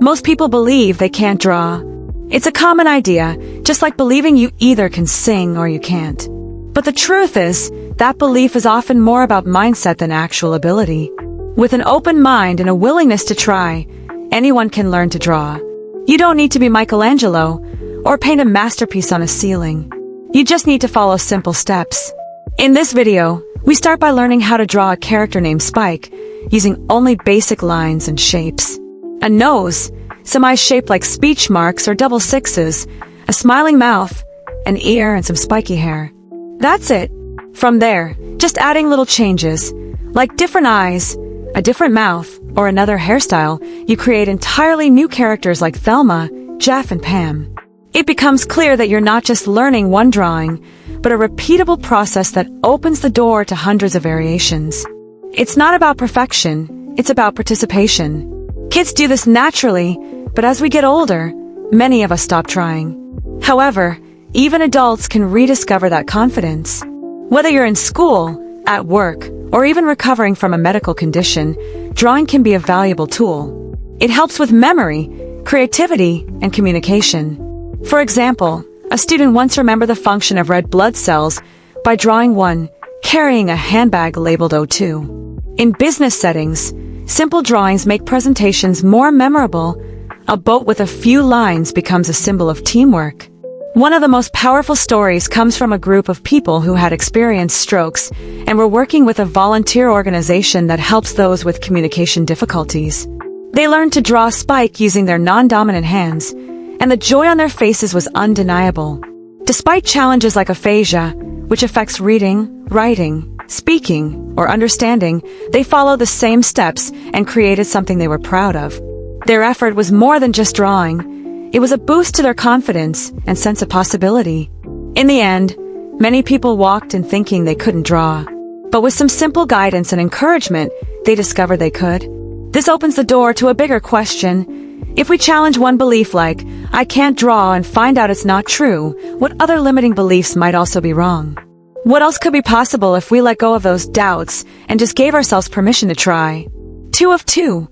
Most people believe they can't draw. It's a common idea, just like believing you either can sing or you can't. But the truth is, that belief is often more about mindset than actual ability. With an open mind and a willingness to try, anyone can learn to draw. You don't need to be Michelangelo or paint a masterpiece on a ceiling. You just need to follow simple steps. In this video, we start by learning how to draw a character named Spike, using only basic lines and shapes. A nose, some eyes shaped like speech marks or double sixes, a smiling mouth, an ear, and some spiky hair. That's it. From there, just adding little changes, like different eyes, a different mouth, or another hairstyle, you create entirely new characters like Thelma, Jeff, and Pam. It becomes clear that you're not just learning one drawing, but a repeatable process that opens the door to hundreds of variations. It's not about perfection, it's about participation. Kids do this naturally, but as we get older, many of us stop trying. However, even adults can rediscover that confidence. Whether you're in school, at work, or even recovering from a medical condition, drawing can be a valuable tool. It helps with memory, creativity, and communication. For example, a student once remembered the function of red blood cells by drawing one carrying a handbag labeled O2. In business settings, simple drawings make presentations more memorable. A boat with a few lines becomes a symbol of teamwork. One of the most powerful stories comes from a group of people who had experienced strokes and were working with a volunteer organization that helps those with communication difficulties. They learned to draw Spike using their non-dominant hands, and the joy on their faces was undeniable. Despite challenges like aphasia, which affects reading, writing, speaking, or understanding, they followed the same steps and created something they were proud of. Their effort was more than just drawing. It was a boost to their confidence and sense of possibility. In the end, many people walked in thinking they couldn't draw. But with some simple guidance and encouragement, they discovered they could. This opens the door to a bigger question. If we challenge one belief like, I can't draw, and find out it's not true, what other limiting beliefs might also be wrong? What else could be possible if we let go of those doubts and just gave ourselves permission to try? 2 of 2.